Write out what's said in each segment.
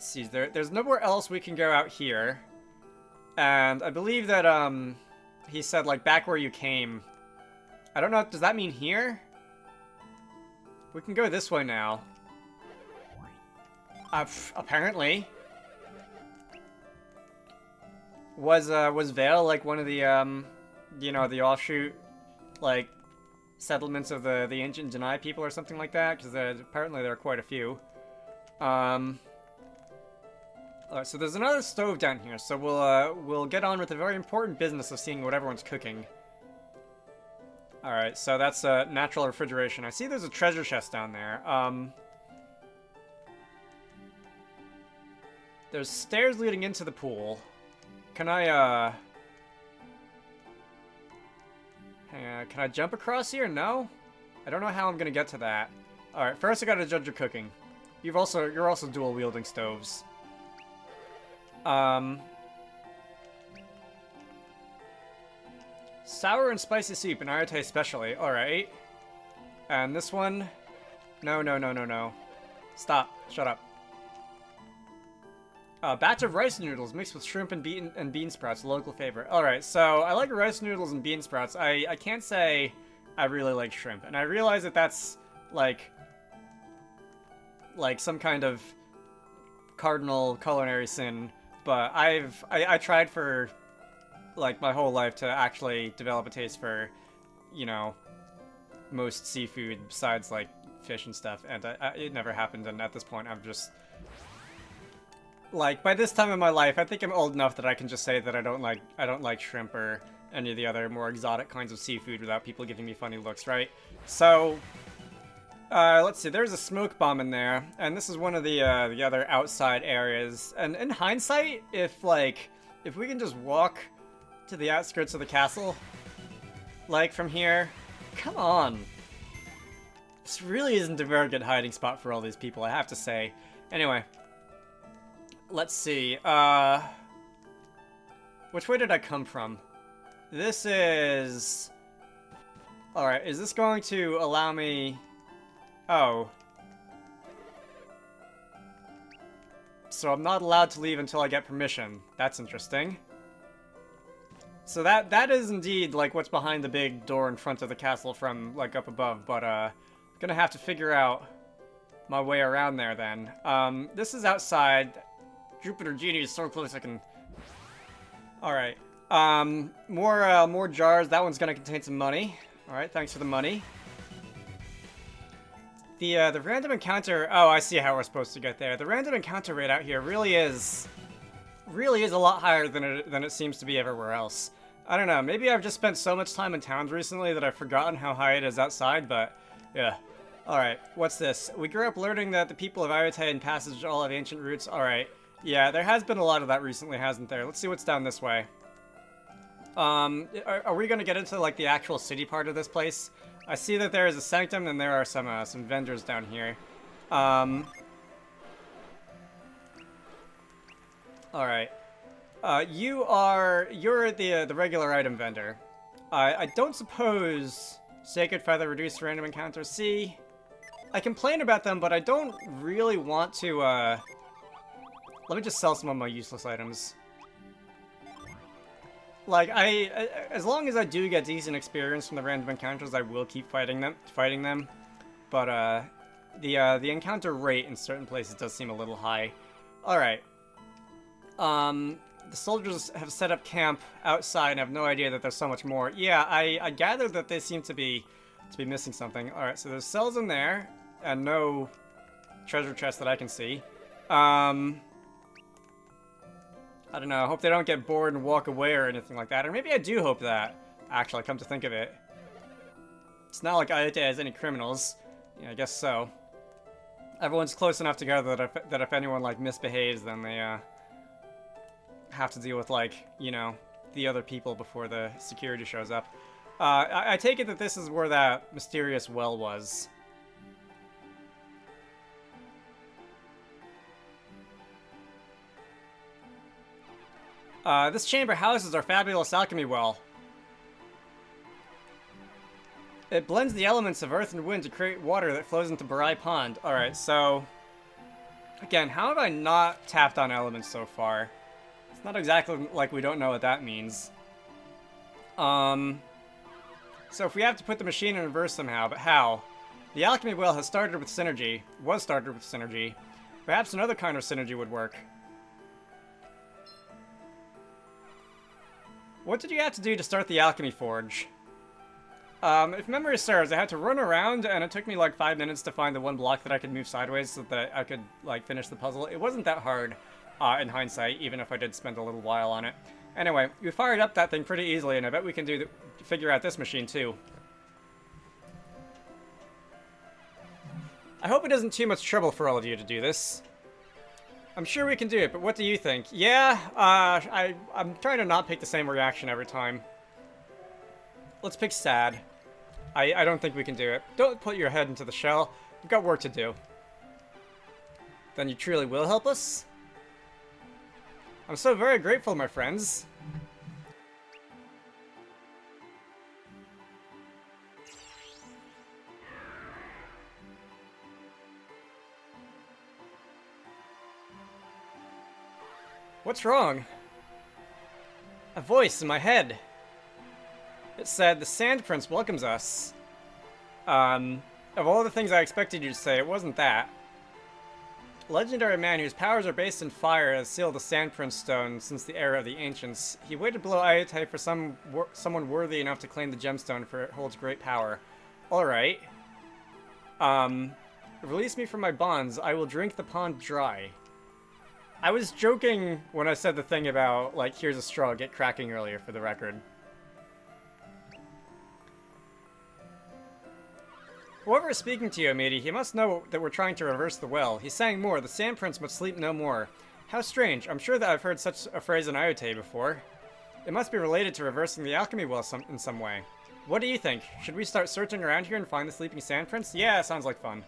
Let's see, there's nowhere else we can go out here. And I believe that, he said, like, back where you came. I don't know, does that mean here? We can go this way now. Apparently. Was Vale, like, one of the, you know, the offshoot, like, settlements of the ancient Janai people or something like that? Because apparently there are quite a few. Alright, so there's another stove down here, so we'll get on with the very important business of seeing what everyone's cooking. Alright, so that's natural refrigeration. I see there's a treasure chest down there. There's stairs leading into the pool. Can I can I jump across here? No? I don't know how I'm gonna get to that. Alright, first I gotta judge your cooking. You're also dual wielding stoves. Sour and spicy soup, and Amitii especially. Alright. And this one? No. Stop. Shut up. Batch of rice noodles mixed with shrimp and bean sprouts, a local favorite. Alright, so I like rice noodles and bean sprouts. I can't say I really like shrimp. And I realize that that's, like some kind of cardinal culinary sin. But I tried for, like, my whole life to actually develop a taste for, you know, most seafood besides, like, fish and stuff. And it never happened, and at this point I'm just... Like, by this time in my life, I think I'm old enough that I can just say that I don't like shrimp or any of the other more exotic kinds of seafood without people giving me funny looks, right? So, let's see, there's a smoke bomb in there, and this is one of the other outside areas. And in hindsight, if we can just walk to the outskirts of the castle, like, from here, come on. This really isn't a very good hiding spot for all these people, I have to say. Anyway. Let's see, which way did I come from? This is... Alright, is this going to allow me... Oh. So I'm not allowed to leave until I get permission. That's interesting. So that is indeed, like, what's behind the big door in front of the castle from, like, up above, but, gonna have to figure out my way around there, then. This is outside... Jupiter Genie is so close I can... Alright. More jars. That one's gonna contain some money. Alright, thanks for the money. The random encounter... Oh, I see how we're supposed to get there. The random encounter rate out here really is a lot higher than it seems to be everywhere else. I don't know, maybe I've just spent so much time in towns recently that I've forgotten how high it is outside, but... Yeah. Alright, what's this? We grew up learning that the people of Amitii and Passage all have ancient roots. Alright. Yeah, there has been a lot of that recently, hasn't there? Let's see what's down this way. Are we gonna get into, like, the actual city part of this place? I see that there is a sanctum, and there are some vendors down here. Alright. You're the regular item vendor. I don't suppose Sacred Feather reduced random encounters. See, I complain about them, but I don't really want to, Let me just sell some of my useless items. Like, as long as I do get decent experience from the random encounters, I will keep fighting them. But, the encounter rate in certain places does seem a little high. Alright. The soldiers have set up camp outside and have no idea that there's so much more. Yeah, I gather that they seem to be missing something. Alright, so there's cells in there, and no treasure chest that I can see. I don't know, I hope they don't get bored and walk away or anything like that. Or maybe I do hope that, actually, come to think of it. It's not like Amitii has any criminals. Yeah, I guess so. Everyone's close enough together that if anyone, like, misbehaves, then they, have to deal with, like, you know, the other people before the security shows up. I take it that this is where that mysterious well was. This chamber houses our fabulous alchemy well. It blends the elements of earth and wind to create water that flows into Barai Pond. Alright, so... Again, how have I not tapped on elements so far? It's not exactly like we don't know what that means. So if we have to put the machine in reverse somehow, but how? The alchemy well has started with synergy. Was started with synergy. Perhaps another kind of synergy would work. What did you have to do to start the alchemy forge? If memory serves, I had to run around, and it took me like 5 minutes to find the one block that I could move sideways so that I could, like, finish the puzzle. It wasn't that hard, in hindsight, even if I did spend a little while on it. Anyway, we fired up that thing pretty easily, and I bet we can figure out this machine, too. I hope it isn't too much trouble for all of you to do this. I'm sure we can do it, but what do you think? Yeah, I'm trying to not pick the same reaction every time. Let's pick sad. I don't think we can do it. Don't put your head into the shell. We've got work to do. Then you truly will help us? I'm so very grateful, my friends. What's wrong? A voice in my head. It said, the Sand Prince welcomes us. Of all the things I expected you to say, it wasn't that. Legendary man whose powers are based in fire has sealed the Sand Prince stone since the era of the ancients. He waited below Amitii for someone worthy enough to claim the gemstone, for it holds great power. Alright. Release me from my bonds. I will drink the pond dry. I was joking when I said the thing about, like, here's a straw, get cracking earlier, for the record. Whoever is speaking to you, Amitii, he must know that we're trying to reverse the well. He's saying more, the Sand Prince must sleep no more. How strange. I'm sure that I've heard such a phrase in Amitii before. It must be related to reversing the alchemy well in some way. What do you think? Should we start searching around here and find the sleeping Sand Prince? Yeah, sounds like fun.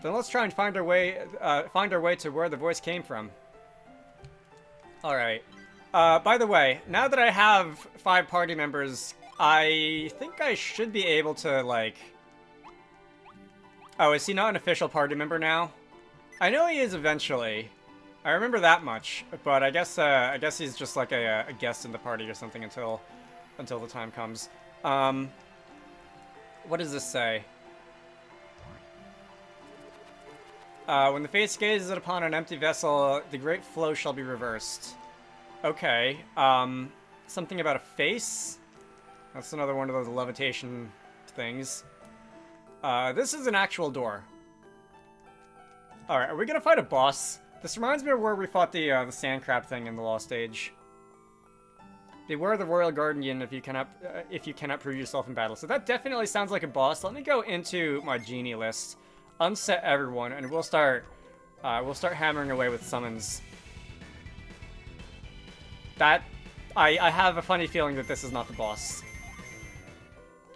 Then let's try and find our way to where the voice came from. Alright. By the way, now that I have 5 party members, I think I should be able to, like... Oh, is he not an official party member now? I know he is eventually. I remember that much, but I guess he's just like a guest in the party or something until the time comes. What does this say? When the face gazes upon an empty vessel, the great flow shall be reversed. Okay. Something about a face? That's another one of those levitation things. This is an actual door. Alright, are we gonna fight a boss? This reminds me of where we fought the sand crab thing in the Lost Age. Beware the Royal Guardian if you cannot prove yourself in battle. So that definitely sounds like a boss. Let me go into my genie list, unset everyone, and we'll start hammering away with summons. I have a funny feeling that this is not the boss.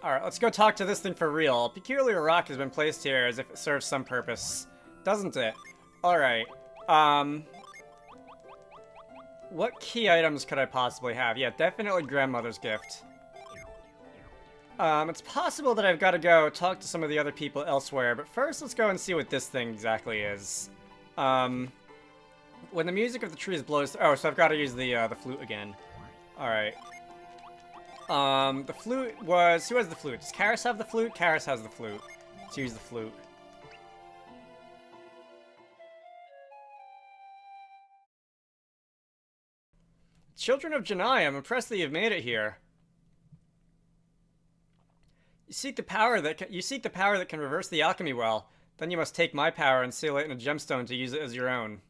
Alright, let's go talk to this thing for real. A peculiar rock has been placed here as if it serves some purpose. Doesn't it? Alright. What key items could I possibly have? Yeah, definitely Grandmother's Gift. It's possible that I've got to go talk to some of the other people elsewhere, but first let's go and see what this thing exactly is. When the music of the trees blows... Oh, so I've got to use the flute again. Alright. The flute was... Who has the flute? Does Karis have the flute? Karis has the flute. Let's use the flute. Children of Janai, I'm impressed that you've made it here. You seek the power that can reverse the alchemy well. Then you must take my power and seal it in a gemstone to use it as your own.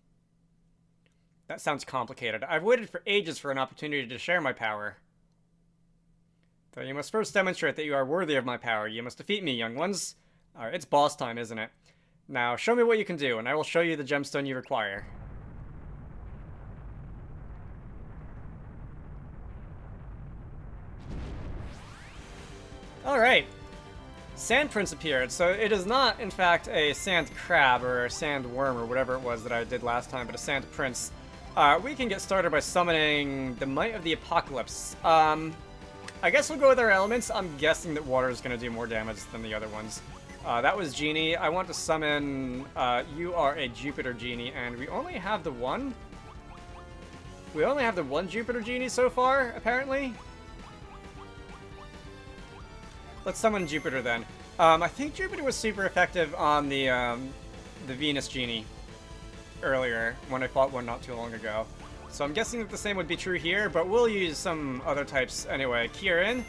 That sounds complicated. I've waited for ages for an opportunity to share my power. Though you must first demonstrate that you are worthy of my power. You must defeat me, young ones. Alright, it's boss time, isn't it? Now, show me what you can do, and I will show you the gemstone you require. Alright. Sand Prince appeared, so it is not, in fact, a sand crab or a sand worm or whatever it was that I did last time, but a sand prince. We can get started by summoning the Might of the Apocalypse. I guess we'll go with our elements. I'm guessing that water is going to do more damage than the other ones. That was Genie. I want to summon, you are a Jupiter Genie, and we only have the one? We only have the one Jupiter Genie so far, apparently. Let's summon Jupiter then. I think Jupiter was super effective on the Venus Genie earlier, when I fought one not too long ago. So I'm guessing that the same would be true here, but we'll use some other types anyway. Kieran,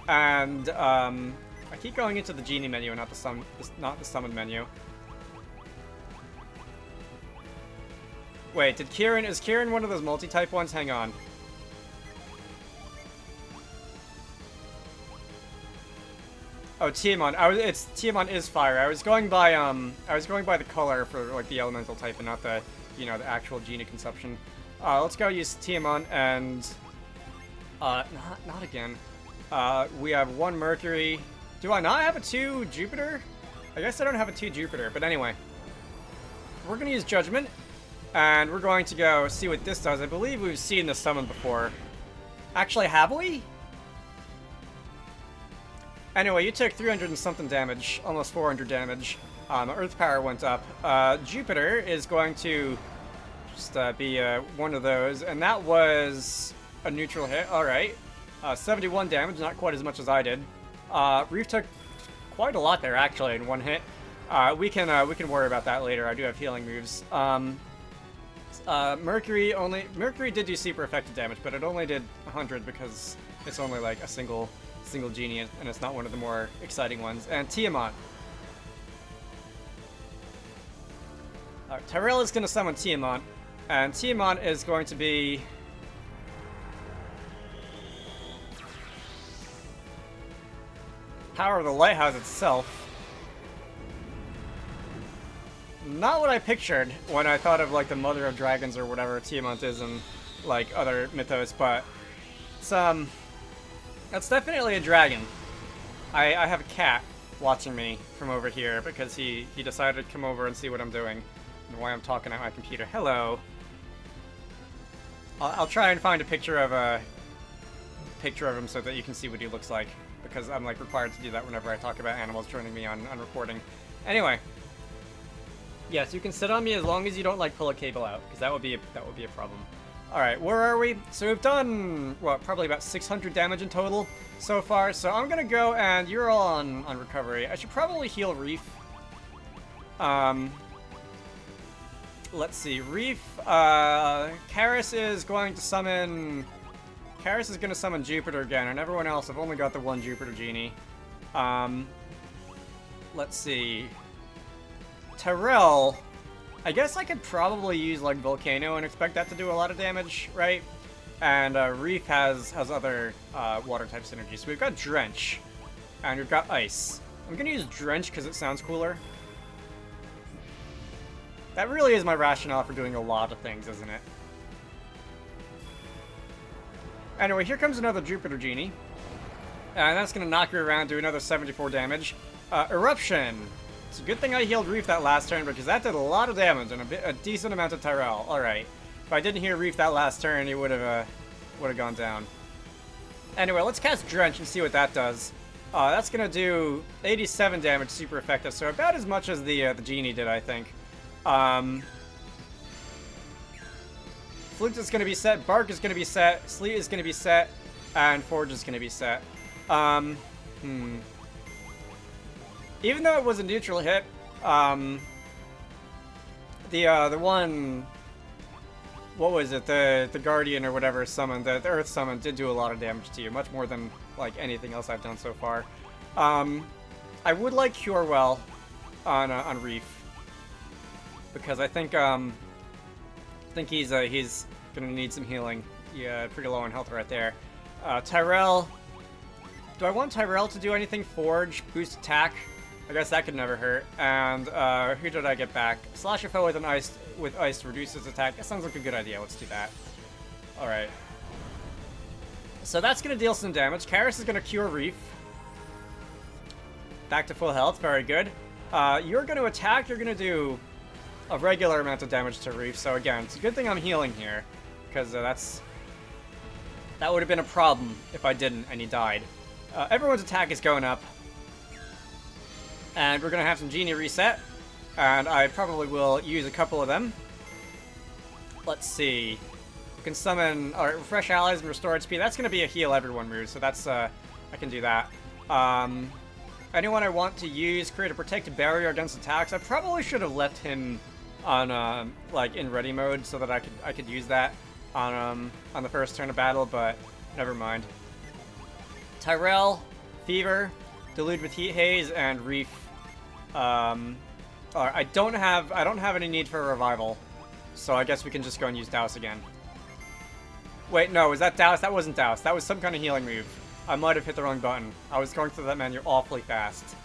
and I keep going into the Genie menu and not the summon menu. Wait, is Kieran one of those multi-type ones? Hang on. Oh, Tiamon. Tiamon is fire. I was going by the color for like the elemental type and not the, you know, the actual Genie consumption. Let's go use Tiamon and not again. We have one Mercury. Do I not have a 2 Jupiter? I guess I don't have a 2 Jupiter, but anyway. We're gonna use Judgment, and we're going to go see what this does. I believe we've seen this summon before. Actually, have we? Anyway, you took 300 and something damage, almost 400 damage. Earth power went up. Jupiter is going to just be one of those, and that was a neutral hit. Alright. 71 damage, not quite as much as I did. Reef took quite a lot there, actually, in one hit. We can worry about that later. I do have healing moves. Mercury did do super effective damage, but it only did 100 because it's only like a single Genie, and it's not one of the more exciting ones. And Tiamat. Tyrell is going to summon Tiamat, and Tiamat is going to be... Power of the Lighthouse itself. Not what I pictured when I thought of like the Mother of Dragons or whatever Tiamat is in like other mythos, but it's that's definitely a dragon. I have a cat watching me from over here because he decided to come over and see what I'm doing and why I'm talking at my computer. Hello. I'll try and find a picture of him so that you can see what he looks like, because I'm like required to do that whenever I talk about animals joining me on recording. Anyway, yes, you can sit on me as long as you don't like pull a cable out, because that would be a problem. All right, where are we? So we've done what, probably about 600 damage in total so far. So I'm gonna go, and you're all on recovery. I should probably heal Reef. Let's see, Reef. Karis is going to summon. Karis is going to summon Jupiter again, and everyone else have only got the one Jupiter Genie. Let's see. Tyrell, I guess I could probably use like Volcano and expect that to do a lot of damage, right? And Reef has other water type synergies. So we've got Drench, and we've got Ice. I'm going to use Drench because it sounds cooler. That really is my rationale for doing a lot of things, isn't it? Anyway, here comes another Jupiter Genie. And that's going to knock her around, do another 74 damage. Eruption. It's a good thing I healed Reef that last turn, because that did a lot of damage and a decent amount of Tyrell. Alright. If I didn't hear Reef that last turn, he would have gone down. Anyway, let's cast Drench and see what that does. That's going to do 87 damage, super effective, so about as much as the Genie did, I think. Flute is going to be set, Bark is going to be set, Sleet is going to be set, and Forge is going to be set. Even though it was a neutral hit, the one, what was it, the Guardian or whatever summoned, the Earth summon did do a lot of damage to you, much more than like anything else I've done so far. I would like Cure Well on Reef, because I think he's gonna need some healing. Yeah, pretty low on health right there. Tyrell. Do I want Tyrell to do anything? Forge, boost attack. I guess that could never hurt. And who did I get back? Slash a foe with ice to reduce his attack. That sounds like a good idea. Let's do that. All right. So that's gonna deal some damage. Karis is gonna cure Reef. Back to full health. Very good. You're gonna attack. You're gonna do a regular amount of damage to Reef. So again, it's a good thing I'm healing here, because that would have been a problem if I didn't and he died. Everyone's attack is going up. And we're gonna have some Genie reset. And I probably will use a couple of them. Let's see. We can summon, alright, Refresh Allies and Restore HP. That's gonna be a heal everyone move, so that's, I can do that. Anyone I want to use, create a protected barrier against attacks. I probably should have left him on, like, in ready mode so that I could use that on the first turn of battle, but never mind. Tyrell, Fever, Delude with Heat Haze, and Reef. I don't have any need for a revival, so I guess we can just go and use Douse again. Wait, no, was that Douse? That wasn't Douse. That was some kind of healing move. I might have hit the wrong button. I was going through that menu awfully fast.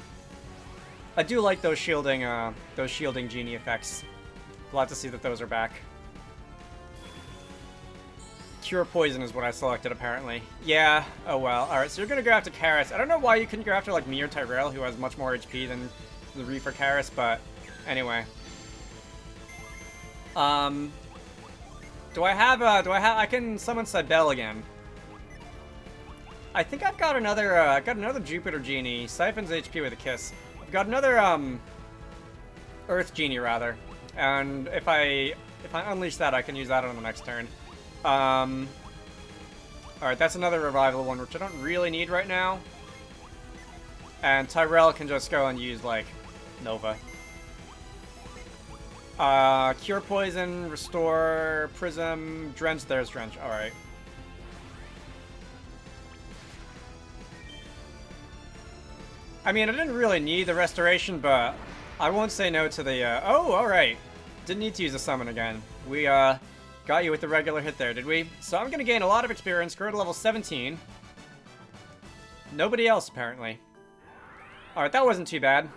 I do like those shielding Genie effects. Glad to see that those are back. Cure Poison is what I selected, apparently. Yeah, oh well. Alright, so you're gonna go after Karis. I don't know why you couldn't go after, like, me or Tyrell, who has much more HP than the Reef or Karis, but anyway. I can summon Cybele again. I think I've got another Jupiter Genie. Siphons HP with a kiss. I've got another, Earth Genie, rather. And if I unleash that, I can use that on the next turn. Alright, that's another revival one, which I don't really need right now. And Tyrell can just go and use, like, Nova. Cure Poison, Restore, Prism, Drench, there's Drench, alright. I mean, I didn't really need the Restoration, but I won't say no to the, oh, alright. Didn't need to use the Summon again. We, got you with the regular hit there, did we? So I'm gonna gain a lot of experience, grow to level 17. Nobody else, apparently. Alright, that wasn't too bad.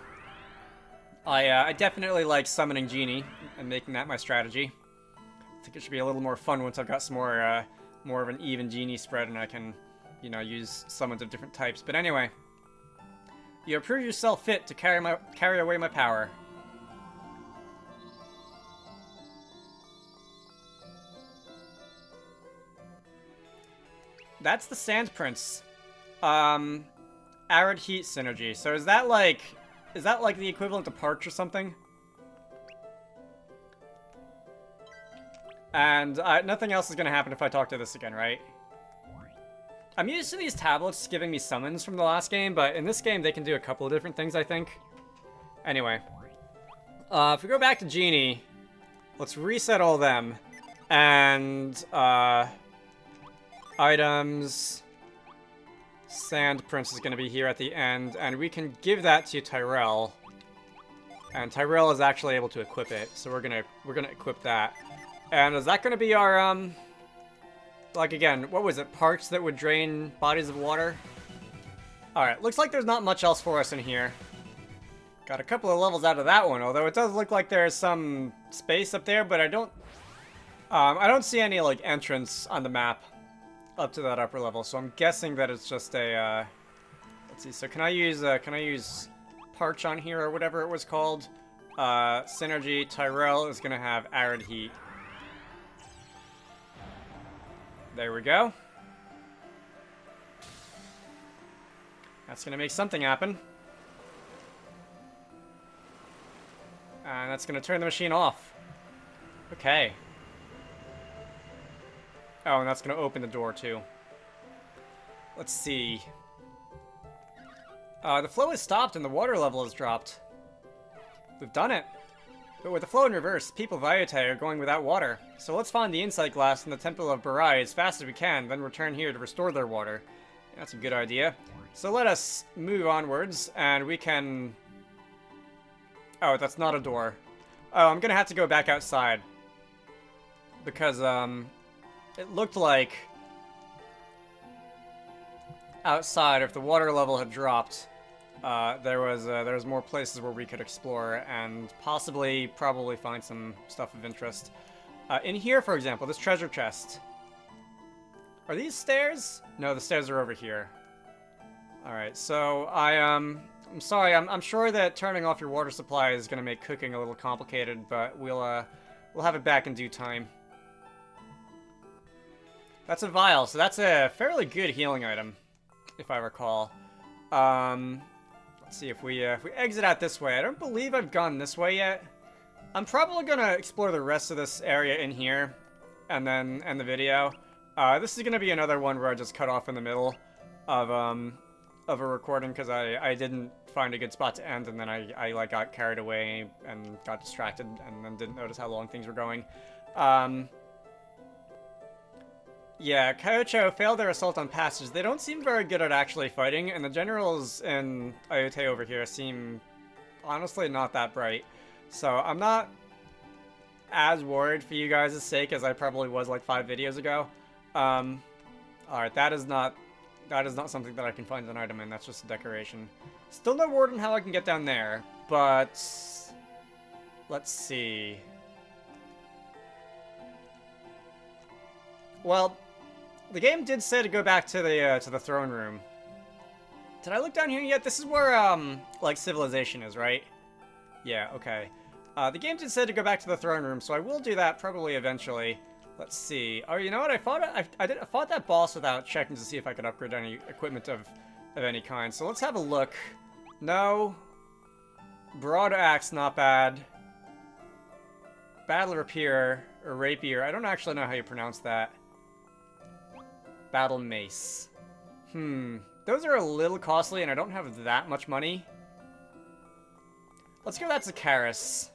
I definitely like summoning Genie and making that my strategy. I think it should be a little more fun once I've got some more of an even Genie spread and I can, you know, use summons of different types. But anyway. You prove yourself fit to carry away my power. That's the Sand Prince. Arid Heat Synergy. So is that like the equivalent to Parch or something? And nothing else is gonna happen if I talk to this again, right? I'm used to these tablets giving me summons from the last game, but in this game they can do a couple of different things, I think. Anyway. If we go back to Genie, let's reset all them. And, items. Sand Prince is going to be here at the end, and we can give that to Tyrell. And Tyrell is actually able to equip it, so we're gonna equip that. And is that gonna be our, like, again, what was it? Parts that would drain bodies of water? Alright, looks like there's not much else for us in here. Got a couple of levels out of that one, although it does look like there's some space up there, but I don't see any, like, entrance on the map up to that upper level, so I'm guessing that it's just a, let's see, so can I use Parch on here, or whatever it was called? Synergy, Tyrell is gonna have Arid Heat. There we go. That's gonna make something happen. And that's gonna turn the machine off. Okay. Oh, and that's gonna open the door too. Let's see. The flow has stopped and the water level has dropped. We've done it. But with the flow in reverse, people of Amitii are going without water. So let's find the insight glass in the Temple of Barai as fast as we can, then return here to restore their water. That's a good idea. So let us move onwards, and we can... Oh, that's not a door. Oh, I'm gonna have to go back outside. Because, it looked like... outside, if the water level had dropped... there was more places where we could explore and probably find some stuff of interest. In here, for example, this treasure chest. Are these stairs? No, the stairs are over here. Alright, so I'm sorry, I'm sure that turning off your water supply is gonna make cooking a little complicated, but we'll have it back in due time. That's a vial, so that's a fairly good healing item, if I recall. Let's Let's see if we exit out this way. I don't believe I've gone this way yet. I'm probably gonna explore the rest of this area in here, and then end the video. This is gonna be another one where I just cut off in the middle of a recording because I didn't find a good spot to end, and then I like got carried away and got distracted, and then didn't notice how long things were going. Yeah, Kyocho failed their assault on passage. They don't seem very good at actually fighting, and the generals in Amitii over here seem honestly not that bright. So I'm not as worried for you guys' sake as I probably was like 5 videos ago. Alright, that is not something that I can find an item in, that's just a decoration. Still no word on how I can get down there, but let's see. Well, the game did say to go back to the throne room. Did I look down here yet? This is where like civilization is, right? Yeah, okay. The game did say to go back to the throne room, so I will do that probably eventually. Let's see. Oh, you know what? I fought that boss without checking to see if I could upgrade any equipment of any kind. So let's have a look. No. Broad axe, not bad. Battle rapier or rapier. I don't actually know how you pronounce that. Battle mace. Those are a little costly, and I don't have that much money. Let's give that to Karis.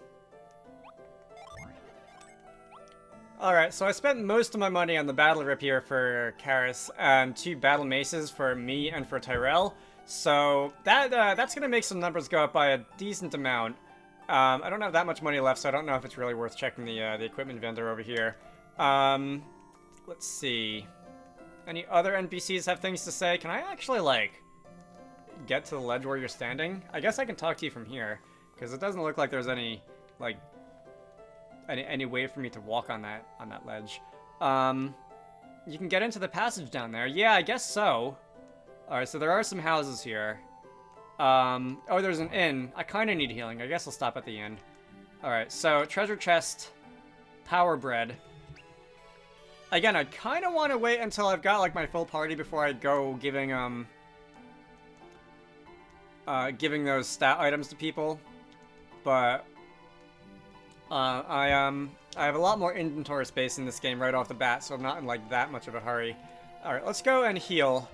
Alright, so I spent most of my money on the battle rapier for Karis and 2 battle maces for me and for Tyrell. So that's gonna make some numbers go up by a decent amount. I don't have that much money left, so I don't know if it's really worth checking the equipment vendor over here. Let's see. Any other NPCs have things to say? Can I actually, like, get to the ledge where you're standing? I guess I can talk to you from here, because it doesn't look like there's any, like, any way for me to walk on that ledge. You can get into the passage down there. Yeah, I guess so. Alright, so there are some houses here. Oh, there's an inn. I kind of need healing. I guess I'll stop at the inn. Alright, so treasure chest, power bread. Again, I kind of want to wait until I've got, like, my full party before I go giving those stat items to people. But I have a lot more inventory space in this game right off the bat, so I'm not in, like, that much of a hurry. Alright, let's go and heal.